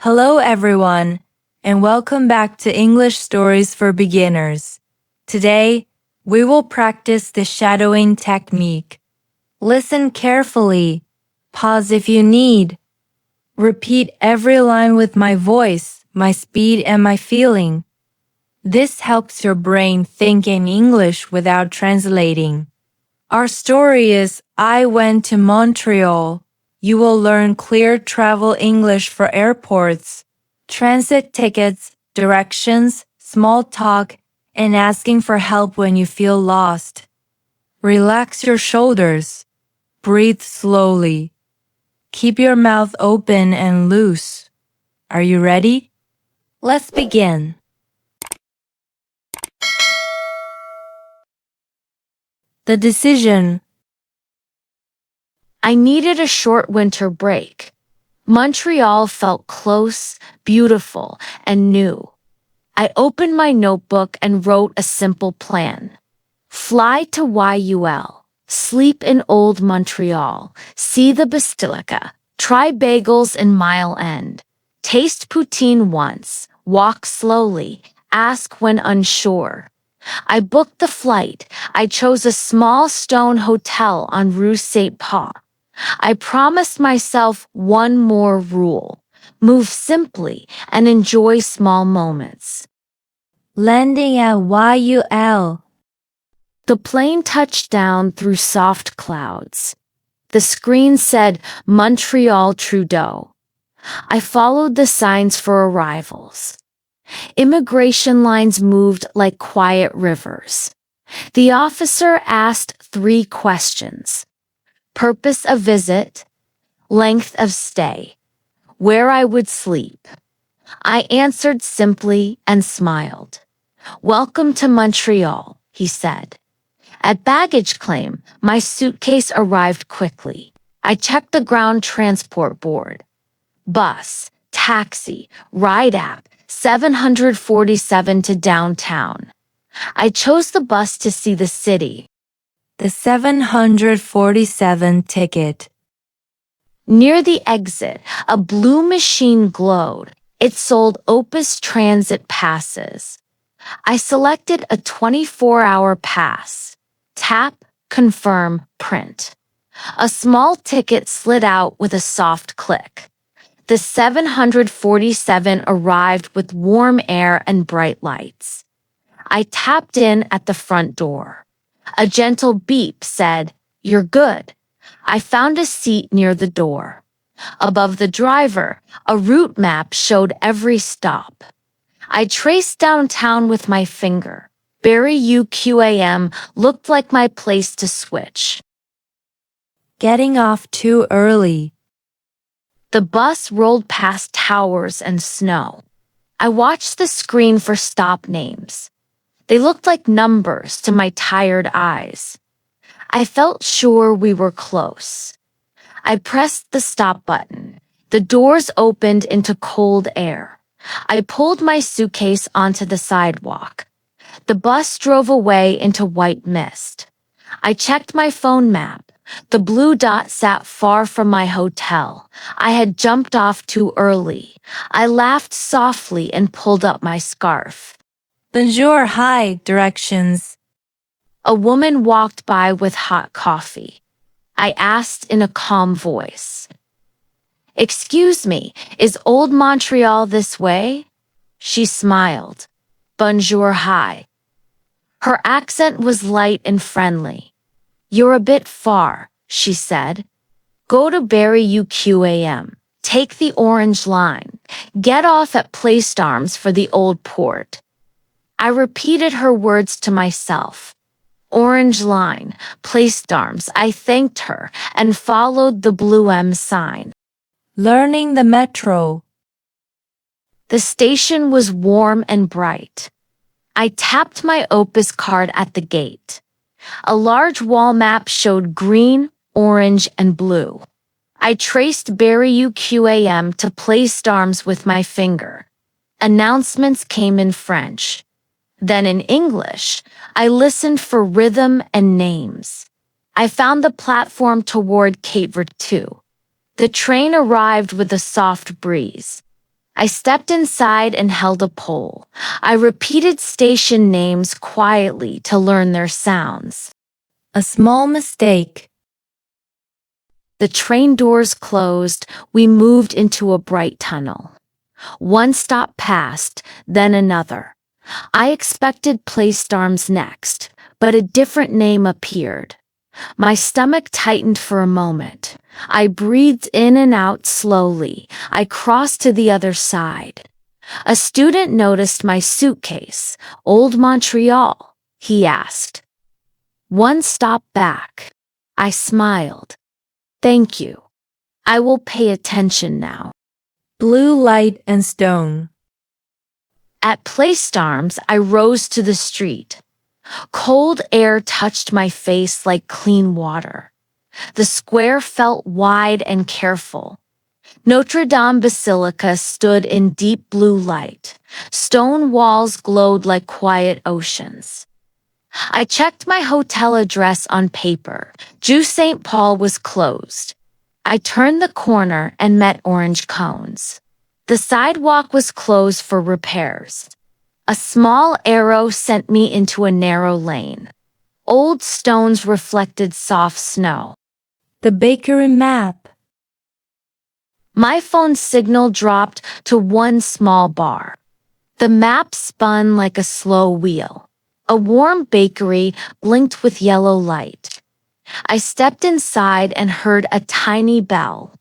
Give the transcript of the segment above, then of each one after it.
Hello everyone, and welcome back to English Stories for Beginners. Today, we will practice the shadowing technique. Listen carefully. Pause if you need. Repeat every line with my voice, my speed, and my feeling. This helps your brain think in English without translating. Our story is I Went to Montreal. You will learn clear travel English for airports, transit tickets, directions, small talk, and asking for help when you feel lost. Relax your shoulders. Breathe slowly. Keep your mouth open and loose. Are you ready? Let's begin. The decision. I needed a short winter break. Montreal felt close, beautiful, and new. I opened my notebook and wrote a simple plan. Fly to YUL, sleep in Old Montreal, see the Basilica, try bagels in Mile End, taste poutine once, walk slowly, ask when unsure. I booked the flight. I chose a small stone hotel on Rue Saint-Paul. I promised myself one more rule: move simply and enjoy small moments. Landing at YUL. The plane touched down through soft clouds. The screen said Montreal Trudeau. I followed the signs for arrivals. Immigration lines moved like quiet rivers. The officer asked 3 questions: purpose of visit, length of stay, where I would sleep. I answered simply and smiled. Welcome to Montreal, he said. At baggage claim, my suitcase arrived quickly. I checked the ground transport board. Bus, taxi, ride app, 747 to downtown. I chose the bus to see the city. The 747 ticket. Near the exit, a blue machine glowed. It sold Opus Transit passes. I selected a 24-hour pass. Tap, confirm, print. A small ticket slid out with a soft click. The 747 arrived with warm air and bright lights. I tapped in at the front door. A gentle beep said, "You're good." I found a seat near the door. Above the driver, a route map showed every stop. I traced downtown with my finger. Barrie UQAM looked like my place to switch. Getting off too early. The bus rolled past towers and snow. I watched the screen for stop names. They looked like numbers to my tired eyes. I felt sure we were close. I pressed the stop button. The doors opened into cold air. I pulled my suitcase onto the sidewalk. The bus drove away into white mist. I checked my phone map. The blue dot sat far from my hotel. I had jumped off too early. I laughed softly and pulled up my scarf. Bonjour, hi, directions. A woman walked by with hot coffee. I asked in a calm voice, "Excuse me, is Old Montreal this way?" She smiled. Bonjour, hi. Her accent was light and friendly. "You're a bit far," she said. "Go to Barrie UQAM. Take the orange line. Get off at Place d'Armes for the old port." I repeated her words to myself. Orange line, Place d'Armes. I thanked her and followed the blue M sign. Learning the metro. The station was warm and bright. I tapped my Opus card at the gate. A large wall map showed green, orange, and blue. I traced Barrie UQAM to Place d'Armes with my finger. Announcements came in French. Then in English, I listened for rhythm and names. I found the platform toward Cape Vertu. The train arrived with a soft breeze. I stepped inside and held a poll. I repeated station names quietly to learn their sounds. A small mistake. The train doors closed. We moved into a bright tunnel. One stop passed, then another. I expected Playstorms next, but a different name appeared. My stomach tightened for a moment. I breathed in and out slowly. I crossed to the other side. A student noticed my suitcase. Old Montreal, he asked. One stop back. I smiled. Thank you. I will pay attention now. Blue light and stone. At Playstorms, I rose to the street. Cold air touched my face like clean water. The square felt wide and careful. Notre Dame Basilica stood in deep blue light. Stone walls glowed like quiet oceans. I checked my hotel address on paper. Jus St. Paul was closed. I turned the corner and met orange cones. The sidewalk was closed for repairs. A small arrow sent me into a narrow lane. Old stones reflected soft snow. The bakery map. My phone signal dropped to one small bar. The map spun like a slow wheel. A warm bakery blinked with yellow light. I stepped inside and heard a tiny bell.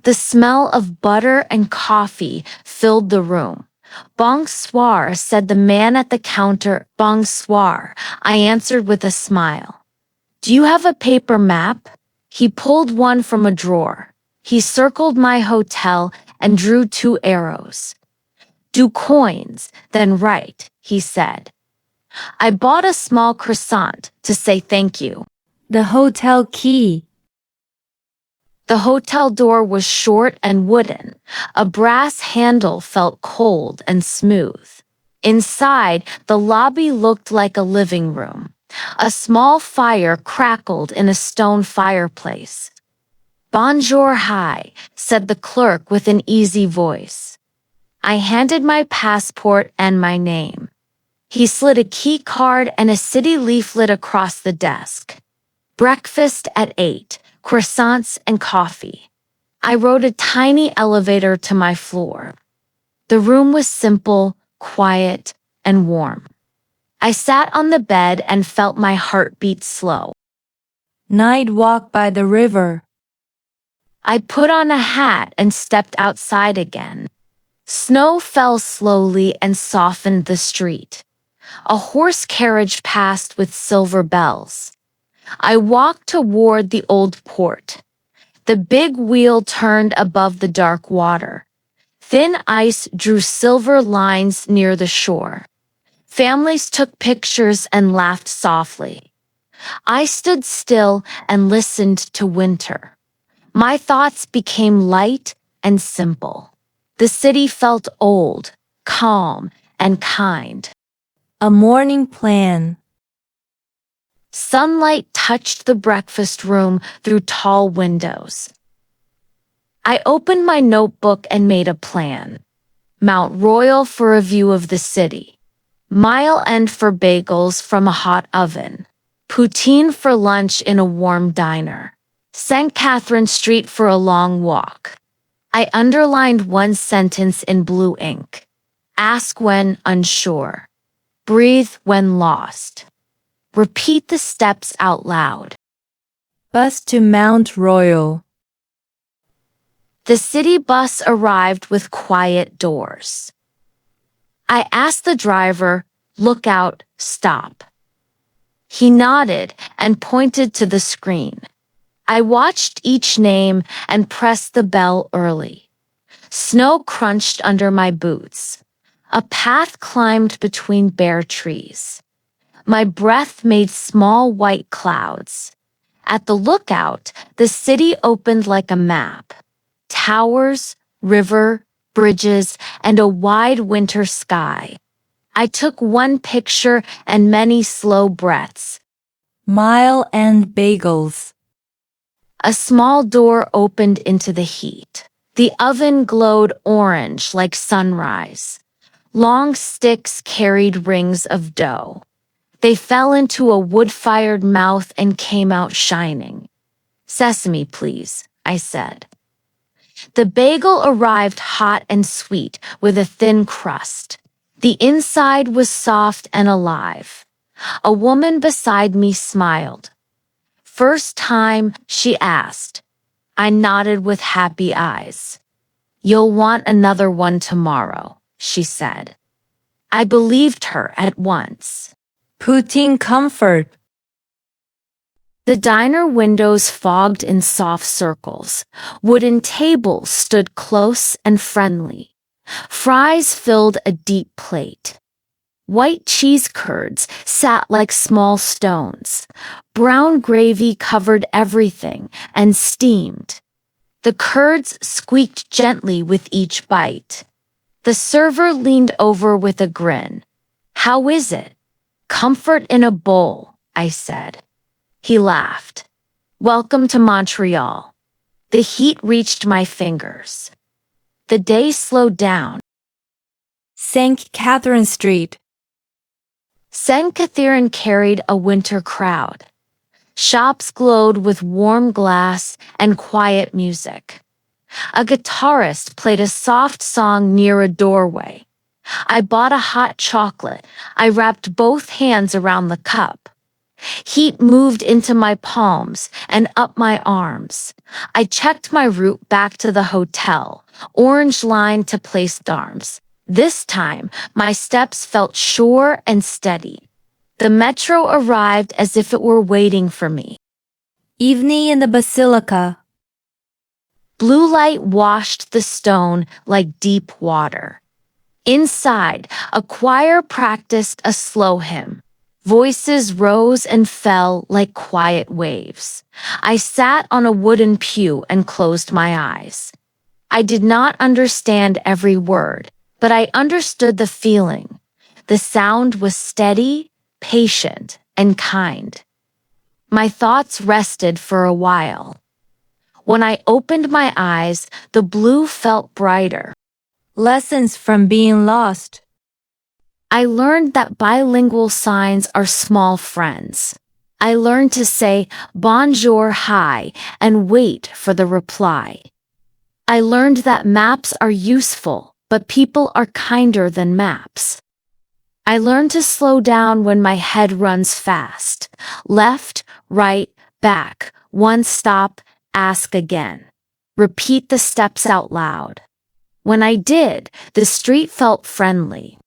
The smell of butter and coffee filled the room. Bonsoir, said the man at the counter. Bonsoir, I answered with a smile. Do you have a paper map? He pulled one from a drawer. He circled my hotel and drew 2 arrows. Do coins, then write, he said. I bought a small croissant to say thank you. The hotel key. The hotel door was short and wooden. A brass handle felt cold and smooth. Inside, the lobby looked like a living room. A small fire crackled in a stone fireplace. Bonjour, hi, said the clerk with an easy voice. I handed my passport and my name. He slid a key card and a city leaflet across the desk. Breakfast at 8. Croissants and coffee. I rode a tiny elevator to my floor. The room was simple, quiet, and warm. I sat on the bed and felt my heart beat slow. Night walk by the river. I put on a hat and stepped outside again. Snow fell slowly and softened the street. A horse carriage passed with silver bells. I walked toward the old port. The big wheel turned above the dark water. Thin ice drew silver lines near the shore. Families took pictures and laughed softly. I stood still and listened to winter. My thoughts became light and simple. The city felt old, calm, and kind. A morning plan. Sunlight touched the breakfast room through tall windows. I opened my notebook and made a plan. Mount Royal for a view of the city. Mile End for bagels from a hot oven. Poutine for lunch in a warm diner. Sainte-Catherine Street for a long walk. I underlined one sentence in blue ink. Ask when unsure. Breathe when lost. Repeat the steps out loud. Bus to Mount Royal. The city bus arrived with quiet doors. I asked the driver, "Look out, stop." He nodded and pointed to the screen. I watched each name and pressed the bell early. Snow crunched under my boots. A path climbed between bare trees. My breath made small white clouds. At the lookout, the city opened like a map. Towers, river, bridges, and a wide winter sky. I took one picture and many slow breaths. Mile End Bagels. A small door opened into the heat. The oven glowed orange like sunrise. Long sticks carried rings of dough. They fell into a wood-fired mouth and came out shining. "Sesame, please," I said. The bagel arrived hot and sweet with a thin crust. The inside was soft and alive. A woman beside me smiled. "First time?" she asked. I nodded with happy eyes. "You'll want another one tomorrow," she said. I believed her at once. Poutine Comfort. The diner windows fogged in soft circles. Wooden tables stood close and friendly. Fries filled a deep plate. White cheese curds sat like small stones. Brown gravy covered everything and steamed. The curds squeaked gently with each bite. The server leaned over with a grin. "How is it?" "Comfort in a bowl," I said. He laughed. "Welcome to Montreal." The heat reached my fingers. The day slowed down. Sainte-Catherine Street. Sainte-Catherine carried a winter crowd. Shops glowed with warm glass and quiet music. A guitarist played a soft song near a doorway. I bought a hot chocolate. I wrapped both hands around the cup. Heat moved into my palms and up my arms. I checked my route back to the hotel, orange line to Place d'Armes. This time, my steps felt sure and steady. The metro arrived as if it were waiting for me. Evening in the Basilica. Blue light washed the stone like deep water. Inside, a choir practiced a slow hymn. Voices rose and fell like quiet waves. I sat on a wooden pew and closed my eyes. I did not understand every word, but I understood the feeling. The sound was steady, patient, and kind. My thoughts rested for a while. When I opened my eyes, the blue felt brighter. Lessons from being lost. I learned that bilingual signs are small friends. I learned to say bonjour, hi, and wait for the reply. I learned that maps are useful, but people are kinder than maps. I learned to slow down when my head runs fast. Left, right, back, one stop, ask again. Repeat the steps out loud. When I did, the street felt friendly.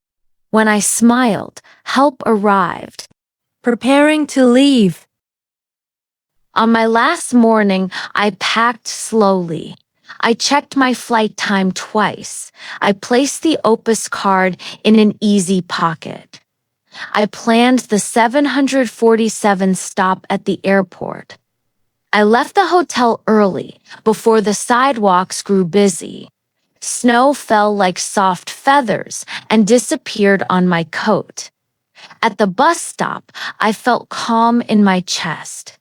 When I smiled, help arrived. Preparing to leave. On my last morning, I packed slowly. I checked my flight time twice. I placed the Opus card in an easy pocket. I planned the 747 stop at the airport. I left the hotel early, before the sidewalks grew busy. Snow fell like soft feathers and disappeared on my coat. At the bus stop, I felt calm in my chest.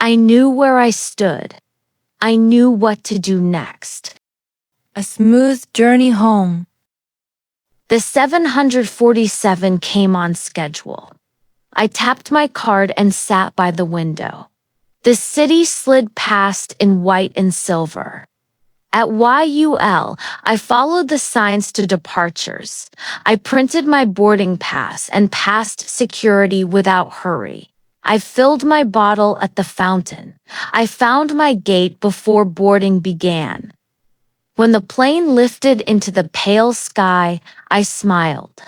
I knew where I stood. I knew what to do next. A smooth journey home. The 747 came on schedule. I tapped my card and sat by the window. The city slid past in white and silver. At YUL, I followed the signs to departures. I printed my boarding pass and passed security without hurry. I filled my bottle at the fountain. I found my gate before boarding began. When the plane lifted into the pale sky, I smiled.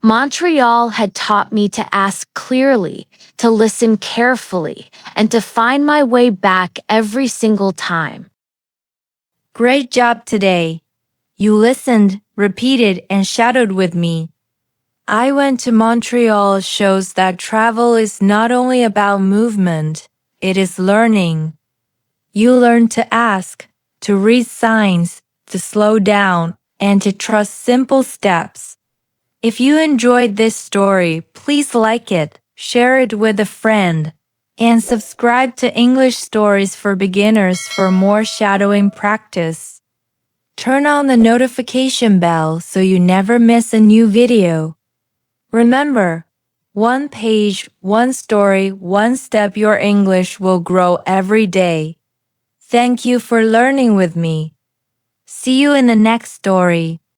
Montreal had taught me to ask clearly, to listen carefully, and to find my way back every single time. Great job today. You listened, repeated, and shadowed with me. I went to Montreal shows that travel is not only about movement, it is learning. You learn to ask, to read signs, to slow down, and to trust simple steps. If you enjoyed this story, please like it, share it with a friend, and subscribe to English Stories for Beginners for more shadowing practice. Turn on the notification bell so you never miss a new video. Remember, one page, one story, one step, your English will grow every day. Thank you for learning with me. See you in the next story.